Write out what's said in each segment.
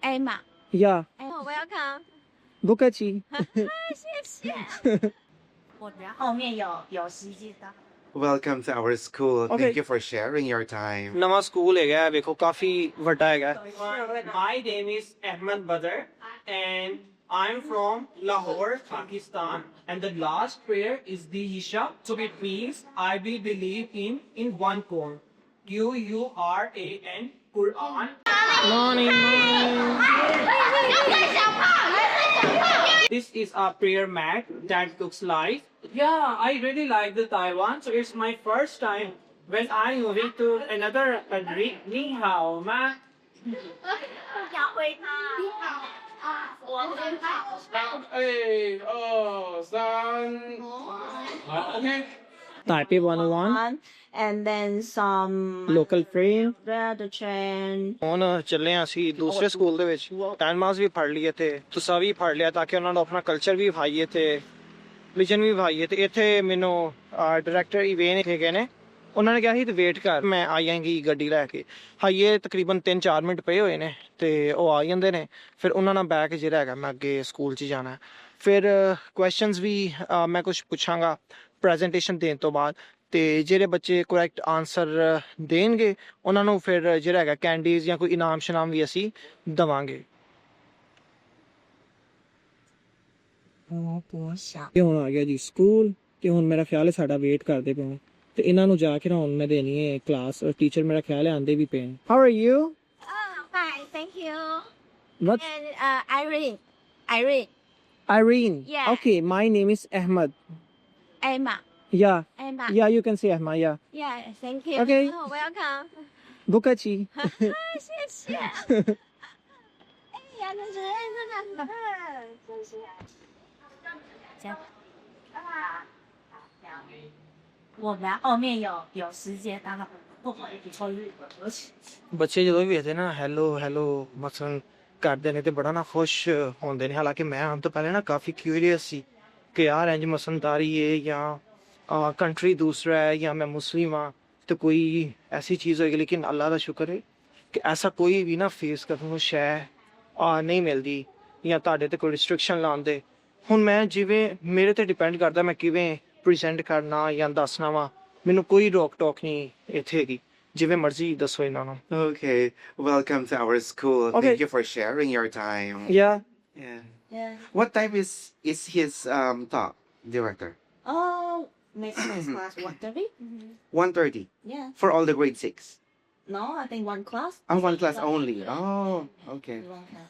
Emma. Yeah. Oh, welcome. 不客气。谢谢。我们后面有实际的。 Welcome to our school. Okay. Thank you for sharing your time. ਨਵਾਂ school ਹੈਗਾ ਵੇਖੋ ਕਾਫੀ ਵੱਡਾ ਹੈਗਾ My name is Ahmad Badar and I'm from Lahore, Pakistan and the last prayer is the Isha. So it means I will believe in one Quran. Quran. Morning. This is a prayer mat that looks like. Yeah, I really like the Taiwan. So it's my first time when I'm moving to another country. Ni hao ma. 要回他。我回他。1、2、3。OK。 Taipei 101. And then some Local train. the train. ਹੁਣ ਚੱਲੇ ਹਾਂ ਅਸੀਂ ਦੂਸਰੇ school ਦੇ ਵਿੱਚ ਟਾਈਮਾਸ ਵੀ ਫੜ ਲਈਏ ਤੇ ਤੁਸਾਂ ਵੀ ਫੜ ਲਿਆ ਤਾਂ ਕਿ ਉਹਨਾਂ ਨੂੰ ਆਪਣਾ ਕਲਚਰ ਵੀ ਵਿਖਾਈਏ ਤੇ ਰਿਲੀਜਨ ਵੀ ਵਿਖਾਈਏ ਤੇ ਇੱਥੇ ਮੈਨੂੰ ਡਾਇਰੈਕਟਰ ਇਵੇਨ ਹੈਗੇ ਨੇ ਉਹਨਾਂ ਨੇ ਕਿਹਾ ਸੀ ਤੇ ਵੇਟ ਕਰ ਮੈਂ ਆ ਜਾਵਾਂਗੀ ਗੱਡੀ ਲੈ ਕੇ ਹਾਈਏ ਤਕਰੀਬਨ 3-4 ਮਿੰਟ ਪਏ ਹੋਏ ਨੇ ਤੇ ਉਹ ਆ ਜਾਂਦੇ ਨੇ ਫਿਰ ਉਹਨਾਂ ਨਾਲ ਬੈਕ ਜਿਹੜਾ ਹੈਗਾ ਮੈਂ ਅੱਗੇ ਸਕੂਲ 'ਚ ਜਾਣਾ ਫਿਰ ਕੁਐਸਚਨਸ ਵੀ ਮੈਂ ਕੁਝ ਪੁੱਛਾਂਗਾ ਪ੍ਰੈਜੈਂਟੇਸ਼ਨ ਦੇਣ ਤੋਂ ਬਾਅਦ ਤੇ ਜਿਹੜੇ ਬੱਚੇ ਕਰੈਕਟ ਆਨਸਰ ਦੇਣਗੇ ਉਹਨਾਂ ਨੂੰ ਫਿਰ ਜਿਹੜਾ ਹੈਗਾ ਕੈਂਡੀਜ਼ ਜਾਂ ਕੋਈ ਇਨਾਮ ਸ਼ਨਾਮ ਵੀ ਅਸੀਂ ਦਵਾਂਗੇ ਤੇ ਹੁਣ ਆ ਗਿਆ ਜੀ ਸਕੂਲ ਤੇ ਹੁਣ ਮੇਰਾ ਖਿਆਲ ਹੈ ਸਾਡਾ ਵੇਟ ਕਰਦੇ ਪਏ ਤੇ ਇਹਨਾਂ ਨੂੰ ਜਾ ਕੇ ਨਾ ਹੁਣ ਮੈਂ ਦੇਣੀ ਹੈ ਕਲਾਸ ਟੀਚਰ ਮੇਰਾ ਖਿਆਲ ਹੈ ਆਂਦੇ ਵੀ ਪਏ how are you Oh, fine, thank you. What? And Irene. Irene. Yeah. Okay, my name is Ahmad. Emma. Yeah. Emma. Yeah, you can say Ahmad. Yeah. Yeah, thank you. Okay. Oh, welcome. 不客气。谢谢。哎呀，那是真的，真是。行。我们后面有时间，刚好不好意思抽日本。 ਬੱਚੇ ਜਦੋਂ ਵੀ ਵੇਖਦੇ ਨਾ hello ਮਸਲਨ ਕਰਦੇ ਨੇ ਤੇ ਬੜਾ ਨਾ ਖੁਸ਼ ਹੁੰਦੇ ਨੇ ਹਾਲਾਂਕਿ ਮੈਂ ਆਉਣ ਤੋਂ ਪਹਿਲੇ ਨਾ ਕਾਫੀ ਕਿਊਰੀਅਸ ਸੀ ਕਿ ਯਾਰ ਇੰਜ ਮਸਲਨਦਾਰੀ ਹੈ ਜਾਂ ਕੰਟਰੀ ਦੂਸਰਾ ਹੈ ਜਾਂ ਮੈਂ ਮੁਸਲਿਮ ਹਾਂ ਤੇ ਕੋਈ ਐਸੀ ਚੀਜ਼ ਹੋਏਗੀ ਲੇਕਿਨ ਅੱਲਾ ਦਾ ਸ਼ੁਕਰ ਹੈ ਕਿ ਐਸਾ ਕੋਈ ਵੀ ਨਾ ਫੇਸ ਕਰਨ ਨੂੰ ਸ਼ੈ ਨਹੀਂ ਮਿਲਦੀ ਜਾਂ ਤੁਹਾਡੇ ਤੇ ਕੋਈ ਰਿਸਟ੍ਰਿਕਸ਼ਨ ਲਾਉਂਦੇ ਹੁਣ ਮੈਂ ਜਿਵੇਂ ਮੇਰੇ ਤੇ ਡਿਪੈਂਡ ਕਰਦਾ ਮੈਂ ਕਿਵੇਂ ਪ੍ਰੈਜ਼ੈਂਟ ਕਰਨਾ ਜਾਂ ਦੱਸਣਾ ਵਾ ਮੈਨੂੰ ਕੋਈ ਰੋਕ ਟੋਕ ਨਹੀਂ ਇੱਥੇ ਹੈਗੀ ਜਿਵੇਂ ਮਰਜ਼ੀ ਦੱਸੋ ਇਹਨਾਂ ਨੂੰ Okay. Welcome to our school. Okay. Thank you for sharing your time. Yeah. Yeah. Yeah. What time is his talk, director? Oh, next class 1:30. 1:30 Yeah. for all the grade 6. No, I think one class. One class only. Oh, okay. One class.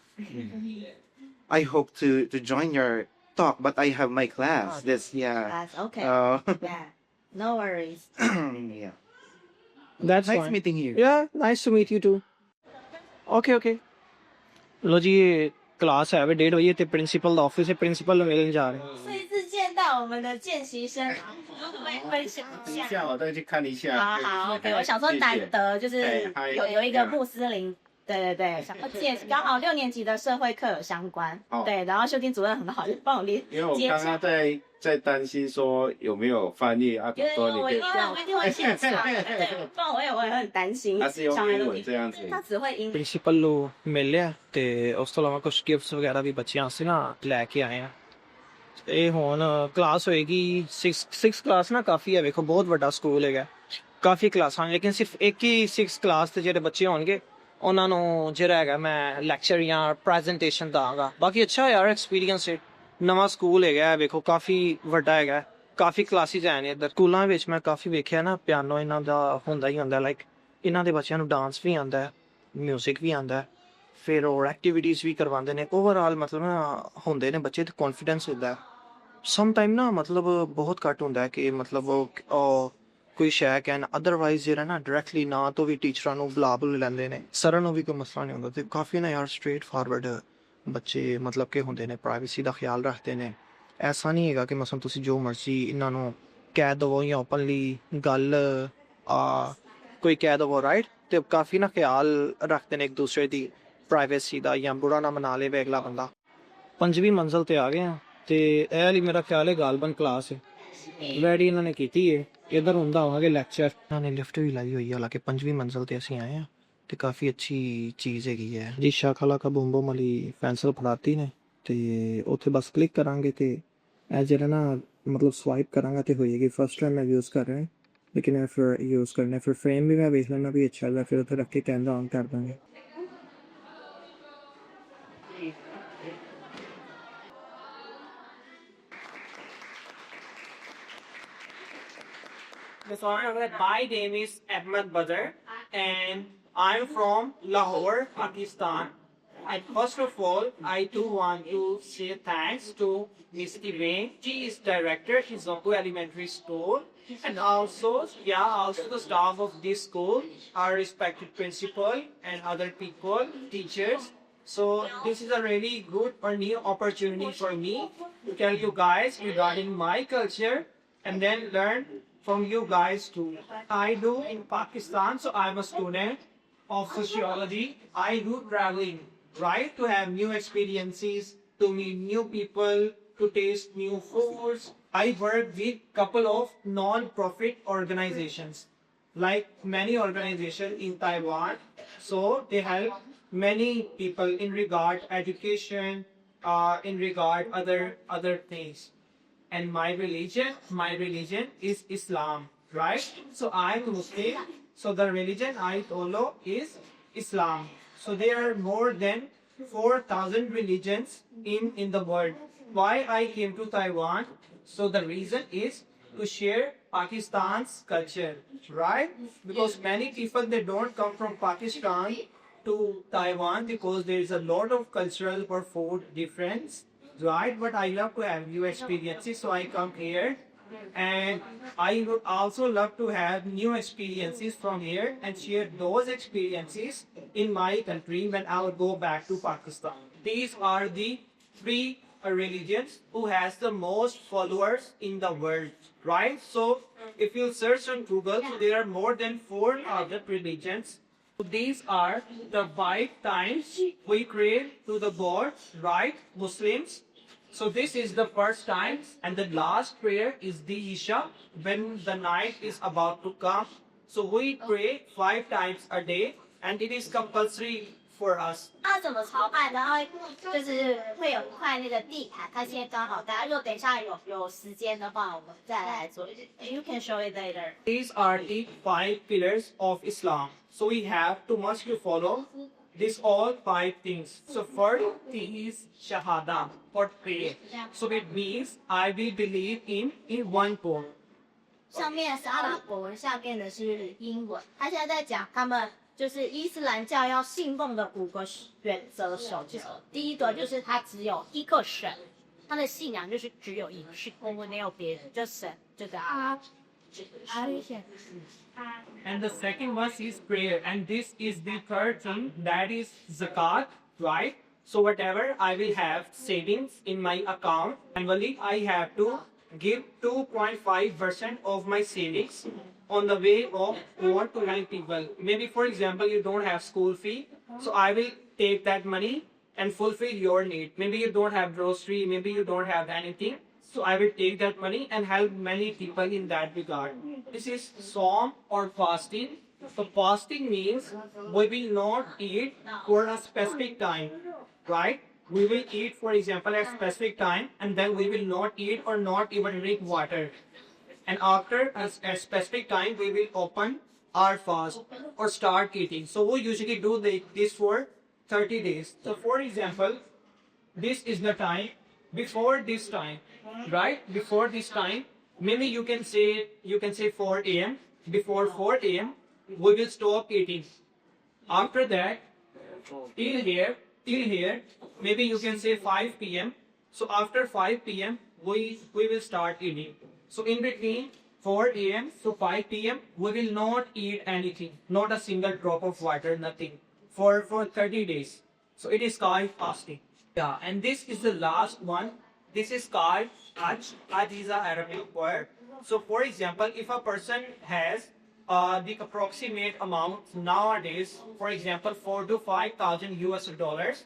I hope to join your talk, but I have my class. Oh, This Class. Okay. Oh. Yeah. No worries. Yeah. That's Nice fine. meeting you. Yeah, nice to meet you too. Okay. लो जी ये class है अभी 1:30 बजे ते principal दा office है principal मिलने जा रहे हैं 这一次见到我们的见习生，分享一下。我再去看一下。好，OK。我想说难得就是有一个穆斯林，对，想要介刚好6年级的社会课有相关，对，然后秀婷主任很好，就帮我连因为我刚刚在担心说有没有翻译啊，说你可以，我一定会现场，对，不然我也会很担心。他是用英文这样子。他只会英文。 प्रिंसिपल ਨੂੰ ਮਿਲ ਲਿਆ ਤੇ ਉਸ ਤੋਂ ਇਲਾਵਾ ਕੁਝ ਗਿਫਟਸ ਵਗੈਰਾ ਵੀ ਬੱਚਿਆਂ ਵਾਸਤੇ ਨਾ ਲੈ ਕੇ ਆਏ ਆ ਇਹ ਹੁਣ ਕਲਾਸ ਹੋਏਗੀ 6 ਕਲਾਸ ਨਾ ਕਾਫੀ ਹੈ ਵੇਖੋ ਬਹੁਤ ਵੱਡਾ ਸਕੂਲ ਹੈਗਾ ਕਾਫੀ ਕਲਾਸਾਂ ਲੇਕਿਨ ਸਿਰਫ ਇੱਕ ਹੀ 6 ਕਲਾਸ ਤੇ ਜਿਹੜੇ ਬੱਚੇ ਹੋਣਗੇ ਉਹਨਾਂ ਨੂੰ ਜਿਹੜਾ ਹੈਗਾ ਮੈਂ ਲੈਕਚਰ ਜਾਂ ਪ੍ਰੈਜੈਂਟੇਸ਼ਨ ਦਾਂਗਾ ਬਾਕੀ ਅੱਛਾ ਯਾਰ ਐਕਸਪੀਰੀਅੰਸ ਹੈ ਨਵਾਂ ਸਕੂਲ ਹੈਗਾ ਵੇਖੋ ਕਾਫੀ ਵੱਡਾ ਹੈਗਾ ਕਾਫੀ ਕਲਾਸਿਸ ਹੈ ਨੇ ਇੱਧਰ ਸਕੂਲਾਂ ਵਿੱਚ ਮੈਂ ਕਾਫੀ ਵੇਖਿਆ ਨਾ ਪਿਆਨੋ ਇਹਨਾਂ ਦਾ ਹੁੰਦਾ ਹੀ ਹੁੰਦਾ ਲਾਈਕ ਇਹਨਾਂ ਦੇ ਬੱਚਿਆਂ ਨੂੰ ਡਾਂਸ ਵੀ ਆਉਂਦਾ ਹੈ ਮਿਊਜ਼ਿਕ ਵੀ ਆਉਂਦਾ ਹੈ ਫਿਰ ਹੋਰ ਐਕਟੀਵਿਟੀਜ਼ ਵੀ ਕਰਵਾਉਂਦੇ ਨੇ ਓਵਰਆਲ ਮਤਲਬ ਨਾ ਹੁੰਦੇ ਨੇ ਬੱਚੇ ਤੇ ਕੌਨਫੀਡੈਂਸ ਹੁੰਦਾ ਸਮ ਟਾਈਮ ਨਾ ਮਤਲਬ ਬਹੁਤ ਘੱਟ ਹੁੰਦਾ ਹੈ ਕਿ ਮਤਲਬ ਉਹ ਕੋਈ ਸ਼ੈ ਕਹਿਣ ਅਦਰਵਾਈਜ਼ ਜਿਹੜਾ ਨਾ ਡਾਇਰੈਕਟਲੀ ਨਾ ਤੋਂ ਵੀ ਟੀਚਰਾਂ ਨੂੰ ਬੁਲਾ ਲੈਂਦੇ ਨੇ ਸਰਾਂ ਨੂੰ ਵੀ ਕੋਈ ਮਸਲਾ ਨਹੀਂ ਹੁੰਦਾ ਤੇ ਕਾਫੀ ਨਾ ਯਾਰ ਸਟ੍ਰੇਟ ਫਾਰਵਰਡ ਬੱਚੇ ਮਤਲਬ ਕਿ ਹੁੰਦੇ ਨੇ ਪ੍ਰਾਈਵੇਸੀ ਦਾ ਖਿਆਲ ਰੱਖਦੇ ਨੇ ਐਸਾ ਨਹੀਂ ਹੈਗਾ ਕਿ ਮਸਲ ਤੁਸੀਂ ਜੋ ਮਰਜ਼ੀ ਇਹਨਾਂ ਨੂੰ ਕਹਿ ਦਵੋ ਜਾਂ ਓਪਨਲੀ ਗੱਲ ਕੋਈ ਕਹਿ ਦਵੋ ਰਾਈਟ ਤੇ ਕਾਫੀ ਨਾ ਖਿਆਲ ਰੱਖਦੇ ਨੇ ਇੱਕ ਦੂਸਰੇ ਦੀ ਪ੍ਰਾਈਵੇਸੀ ਦਾ ਜਾਂ ਬੁਰਾ ਨਾ ਮਨਾ ਲਵੇ ਅਗਲਾ ਬੰਦਾ 5ਵੀਂ ਮੰਜ਼ਲ ਤੇ ਆ ਗਏ ਆ ਤੇ ਇਹ ਵਾਲੀ ਮੇਰਾ ਖਿਆਲ ਹੈ ਗਾਲਬਨ ਕਲਾਸ ਹੈ ਰੈਡੀ ਇਹਨਾਂ ਨੇ ਕੀਤੀ ਹੈ ਇੱਧਰ ਹੁੰਦਾ ਹੋਵਾਂਗੇ ਲੈਕਚਰ ਇਹਨਾਂ ਨੇ ਲਿਫਟ ਵੀ ਲਾਈ ਹੋਈ ਹੈ ਹਾਲਾਂਕਿ 5ਵੀਂ ਮੰਜ਼ਲ ਤੇ ਅਸੀਂ ਆਏ ਆ ਤੇ ਕਾਫੀ ਅੱਛੀ ਚੀਜ਼ ਹੈਗੀ ਹੈ ਜੀ। ਸ਼ਾਖਾਲਾ ਕਾ ਬੂਮ ਬੂਮ ਵਾਲੀ ਪੈਨਸਲ ਫੜਾਤੀ ਨੇ ਤੇ ਉੱਥੇ ਬਸ ਕਲਿੱਕ ਕਰਾਂਗੇ ਤੇ ਇਹ ਜਿਹੜਾ ਨਾ ਮਤਲਬ ਸਵਾਈਪ ਕਰਾਂਗਾ ਤੇ ਹੋਏਗੀ। ਫਸਟ ਟਾਈਮ ਮੈਂ ਯੂਜ਼ ਕਰ ਰਿਹਾ ਲੇਕਿਨ ਇਹ ਫਿਰ ਯੂਜ਼ ਕਰਨਾ ਫਿਰ ਫਰੇਮ ਵੀ ਮੈਂ ਵੇਖ ਲੈਣਾ ਵੀ ਅੱਛਾ ਲੱਗਦਾ ਫਿਰ ਉੱਥੇ ਰੱਖ ਕੇ ਕੈਮਰਾ ਔਨ ਕਰ ਦਾਂਗੇ। My name is Ahmad Badar and I'm from Lahore, Pakistan. And first of all, I do want to say thanks to Miss Yuvaine. She is director in Jianguo Elementary School. And also the staff of this school, our respected principal and other people, teachers. So this is a really good or new opportunity for me to tell you guys regarding my culture and then learn from you guys too. I do in Pakistan, so I'm a student of sociology. I do traveling, right, to have new experiences, to meet new people, to taste new foods. I work with couple of non-profit organizations, like many organizations in Taiwan. So they help many people in regard education, in regard other things. And my religion is Islam, right? So I'm Muslim. So the religion I follow is Islam. So there are more than 4,000 religions in the world. Why I came to Taiwan? So the reason is to share Pakistan's culture, right? Because many people, they don't come from Pakistan to Taiwan because there is a lot of cultural or food difference, right? But I love to have new experiences, so I come here. And I would also love to have new experiences from here and share those experiences in my country when I would go back to Pakistan. These are the three religions who has the most followers in the world, right? So if you search on Google, there are more than 400 religions. These are the 5 times we pray to the God, right? Muslims. So this is the first time, and the last prayer is the Isha, when the night is about to come. So we pray 5 times a day, and it is compulsory for us. 它怎么朝拜？然后就是会有一块那个地毯，它现在刚好大家如果等一下有时间的话，我们再来做。You can show it later. These are the 5 pillars of Islam. So we have too much to follow. These all 5 things. So first is Shahada, or prayer. So it means I will believe in one God. 上面是阿拉伯文，下面的是英文。他现在在讲他们就是伊斯兰教要信奉的5个原则守则。第一个就是他只有一个神，他的信仰就是只有一个，我们没有别人，就神，就是阿。And the second one is prayer, and this is the third thing, that is zakat, right? So whatever I will have savings in my account, annually I have to give 2.5% of my savings on the way of poor to many people. Maybe for example you don't have school fee, so I will take that money and fulfill your need. Maybe you don't have grocery, maybe you don't have anything. So I will take that money and help many people in that regard. This is Psalm or fasting. So fasting means we will not eat for a specific time, right? We will eat, for example, at a specific time, and then we will not eat or not even drink water. And after a specific time, we will open our fast or start eating. So we usually do this for 30 days. So for example, this is the time before this time, right? Before this time, maybe you can say 4 a.m. Before 4 a.m. we will stop eating. After that, till here, maybe you can say 5 p.m. So after 5 p.m. we will start eating. So in between 4 a.m. to 5 p.m. we will not eat anything, not a single drop of water, nothing, for 30 days. So it is called fasting. Yeah, and this is the last one. This is called Hajj. Hajj is an Arabic word. So for example, if a person has the approximate amount nowadays, for example, 4 to 5,000 US dollars,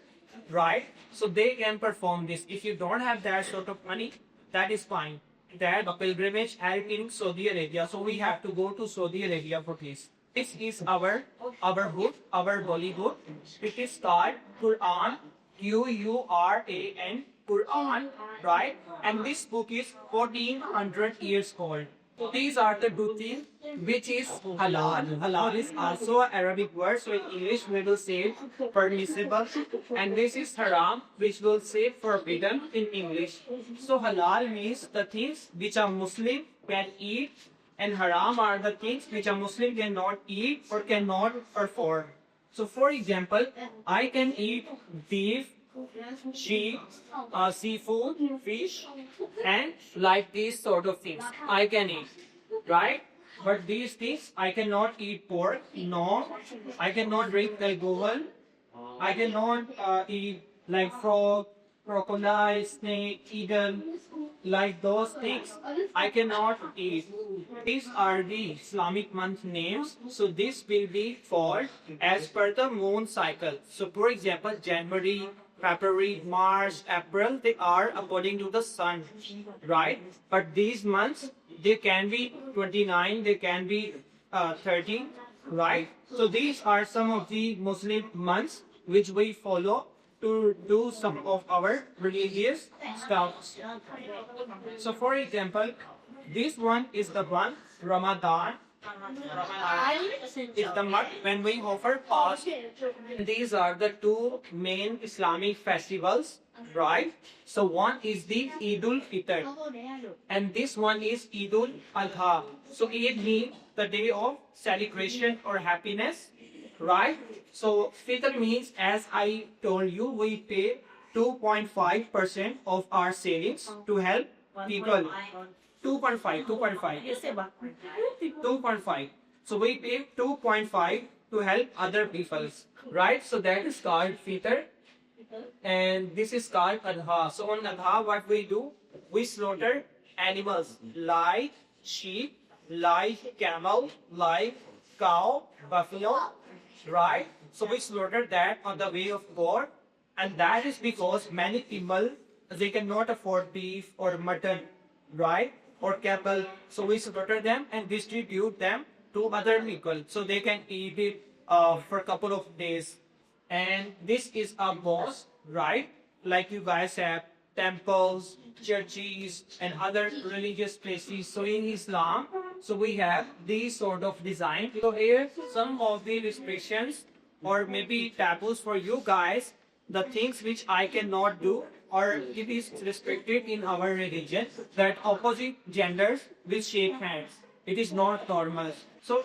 right? So they can perform this. If you don't have that sort of money, that is fine. That a pilgrimage in Saudi Arabia, so we have to go to Saudi Arabia for this. This is our book, our Bollywood. It is called Quran, Quran, Quran, right? And this book is 1400 years old. These are the two things which is halal. Halal is also an Arabic word, so in English we will say permissible. And this is haram, which will say forbidden in English. So halal means the things which a Muslim can eat, and haram are the things which a Muslim cannot eat or cannot perform. So for example, I can eat beef, sheep, seafood, fish, and like these sort of things I can eat, right? But these things I cannot eat pork, no. I cannot drink alcohol. I cannot eat like frog, crocodile, snake, eagle, like those things I cannot eat. These are the Islamic month names. So this will be fall as per the moon cycle. So for example, January, February, March, April, they are according to the sun, right? But these months, they can be 29, they can be 30, right? So these are some of the Muslim months which we follow to do some of our religious stuff. So for example, this one is the one, Ramadan. Ramadan is the month when we offer fast. These are the two main Islamic festivals, right? So one is the Eidul Fitr, and this one is Eidul Adha. So Eid means the day of celebration or happiness, right? So Fitr means, as I told you, we pay 2.5% of our savings to help people. 2.5. 2.5. So we pay 2.5 to help other peoples, right? So that is called Fitr, and this is called Adha. So on Adha, what we do? We slaughter animals like sheep, like camel, like cow, buffalo, right? So we slaughter that on the way of God, and that is because many people, they cannot afford beef or mutton, right? Or cattle. So we slaughter them and distribute them to other people so they can eat it for a couple of days. And this is a mosque, right? Like you guys have temples, churches, and other religious places. So in Islam, so we have these sort of design. So here, some of the restrictions or maybe taboos for you guys, the things which I cannot do, or it is restricted in our religion that opposite genders will shake hands. It is not normal. So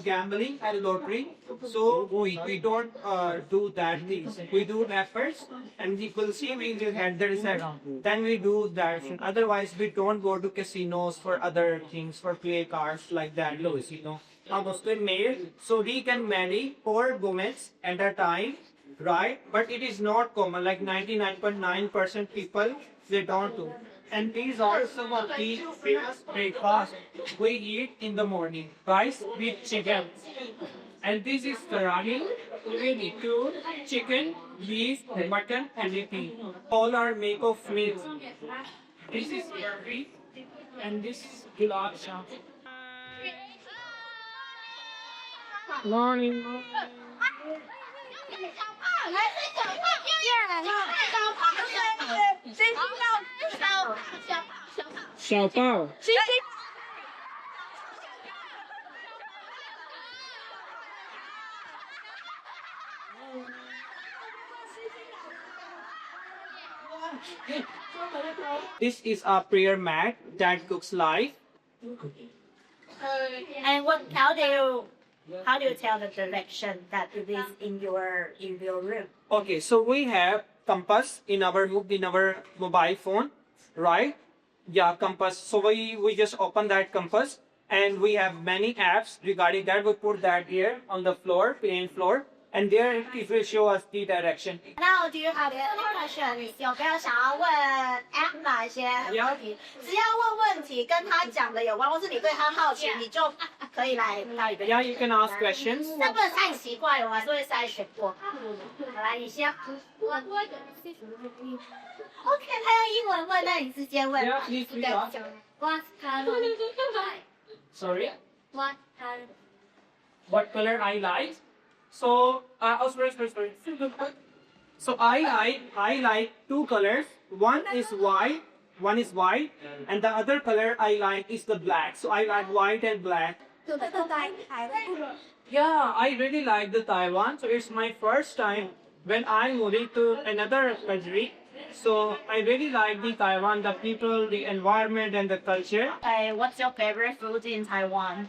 gambling and lottery, so we don't do that things. We do that first, and people see we will hand the receipt. Then we do that. Otherwise, we don't go to casinos for other things, for play cards like that. A Muslim male, so he can marry 4 women at a time, right? But it is not common. Like 99.9% people, they don't do. And these are some of the famous breakfast we eat in the morning. Rice with chicken. And this is Tarani. We need to chicken, beef, mutton, anything. All are made of meat. This is curry. And this is gulab jamun. Morning. Xiao This is a prayer mat that cooks live. And how do you tell the direction that it is in your room? Okay, so we have compass in our mobile phone, right? Yeah, compass. So we just open that compass, and we have many apps regarding that. We put that here on the floor, plain floor, and there it will show us the direction. Now, do you have any questions? 有没有想要问 Ahmad 一些问题？只要问问题跟他讲的有关，或是你对他好奇，你就可以来到一个。Yeah, you can ask questions. 这不能太奇怪了，我还是会筛选过。好，来，你先。OK， 他用英文问，那你直接问。Yeah, please read. What color? Sorry. What color? what color I like. So, sorry. So I like two colors. One is white, and the other color I like is the black. So I like white and black. Yeah, I really like the Taiwan. So it's my first time when I'm moving to another country. So I really like the Taiwan, the people, the environment, and the culture. What's your favorite food in Taiwan?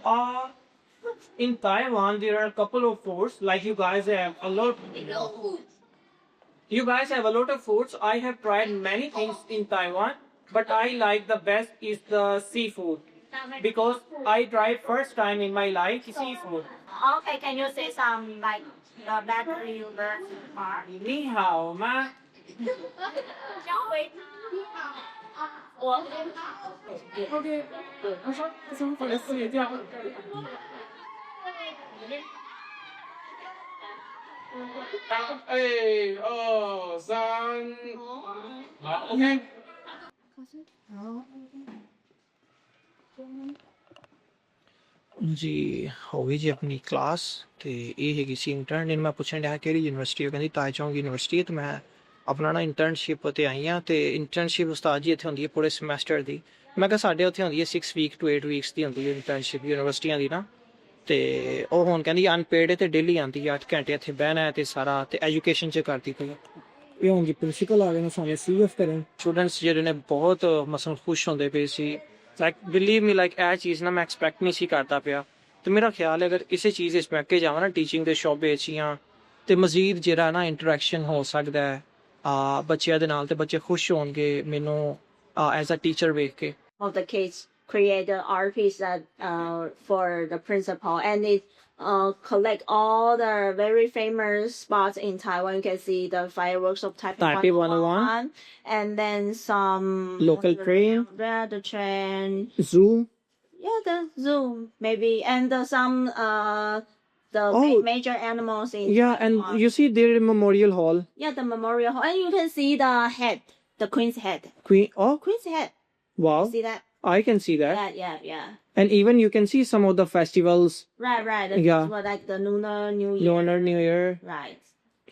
In Taiwan, there are a couple of foods. Like you guys have a lot. You guys have a lot of foods. I have tried many things in Taiwan, but I like the best is the seafood because I tried first time in my life seafood. Okay, can you say some like the battery version part? 你好吗？我 OK， 他说怎么回来四月这样？哎，二三，好，OK。 ਜੀ ਹੋ ਗਈ ਜੀ ਆਪਣੀ class ਤੇ ਇਹ ਹੈਗੀ ਸੀ intern ਨੇ ਮੈਂ ਪੁੱਛਣ ਡਿਆ ਕਿਹੜੀ ਯੂਨੀਵਰਸਿਟੀ ਉਹ ਕਹਿੰਦੀ ਤਾਈਚੋਂਗ ਯੂਨੀਵਰਸਿਟੀ ਤੇ ਮੈਂ ਆਪਣਾ ਨਾ ਇੰਟਰਨਸ਼ਿਪ ਤੇ ਆਈ ਆ ਤੇ ਇੰਟਰਨਸ਼ਿਪ ਉਸਤਾਦ ਜੀ ਇੱਥੇ ਹੁੰਦੀ ਹੈ ਪੂਰੇ ਸਮੈਸਟਰ ਦੀ ਮੈਂ ਕਿਹਾ ਸਾਡੇ ਉੱਥੇ ਹੁੰਦੀ ਹੈ 6 ਵੀਕ ਟੂ 8 ਵੀਕਸ ਦੀ ਹੁੰਦੀ ਹੈ ਇੰਟਰਨਸ਼ਿਪ ਯੂਨੀਵਰਸਿਟੀਆਂ ਦੀ ਨਾ ਤੇ ਉਹ ਹੁਣ ਕਹਿੰਦੀ ਅਨਪੇਡ ਤੇ ਡੇਲੀ ਆਉਂਦੀ 8 ਘੰਟੇ ਇੱਥੇ ਬਹਿਣਾ ਹੈ ਤੇ ਸਾਰਾ ਤੇ ਐਜੂਕੇਸ਼ਨ ਚ ਕਰਦੀ ਪਈ ਇਹ ਹੁਣ ਜੀ ਪ੍ਰਿੰਸੀਪਲ ਆ ਗਏ ਨੇ ਸਾਰੇ ਸੀਐਫ ਕਰਨ ਸਟੂਡੈਂਟਸ ਜਿਹੜੇ ਨੇ ਬਹੁਤ ਮਸਲ ਖੁਸ਼ ਹੁੰਦੇ ਪਏ ਸੀ like believe me like ਇਹ ਚੀਜ਼ ਨਾ ਮੈਂ ਐਕਸਪੈਕਟ ਨਹੀਂ ਸੀ ਕਰਦਾ ਪਿਆ ਤੇ ਮੇਰਾ ਖਿਆਲ ਹੈ ਅਗਰ ਇਸੇ ਚੀਜ਼ ਵਿੱਚ ਮੈਂ ਅੱਗੇ ਜਾਵਾਂ ਨਾ ਟੀਚਿੰਗ ਦੇ ਸ਼ੋਬੇ 'ਚ ਜਾਂ ਤੇ ਮਜ਼ੀਦ ਜਿਹੜਾ ਨਾ ਇੰਟਰੈਕਸ਼ਨ ਹੋ ਸਕਦਾ ਹੈ ਬੱਚਿਆਂ ਦੇ ਨਾਲ ਤੇ ਬੱਚੇ ਖੁਸ਼ ਹੋਣਗੇ ਮੈਨੂੰ ਐਜ਼ ਅ ਟੀਚਰ ਵੇਖ ਕੇ of the kids create the art piece that for the principal, and it collect all the very famous spots in Taiwan. You can see the fireworks of Taipei 101, and then some local train, the train, zoo. yeah, the zoo maybe, and some major animals in And Taiwan. you see there memorial hall, Yeah, the memorial hall, and you can see the head, the queen's head. Queen's head. Wow, See that? I can see that. Yeah. And even you can see some of the festivals. Right. Yeah. Like the Lunar New Year. Lunar New Year. Right.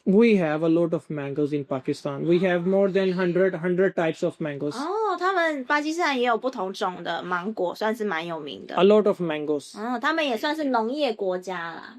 We have a lot of mangoes in Pakistan. We have more than 100 types of mangoes. 他们巴基斯坦也有不同种的芒果，算是蛮有名的。 A lot of mangoes. 他们也算是农业国家啦。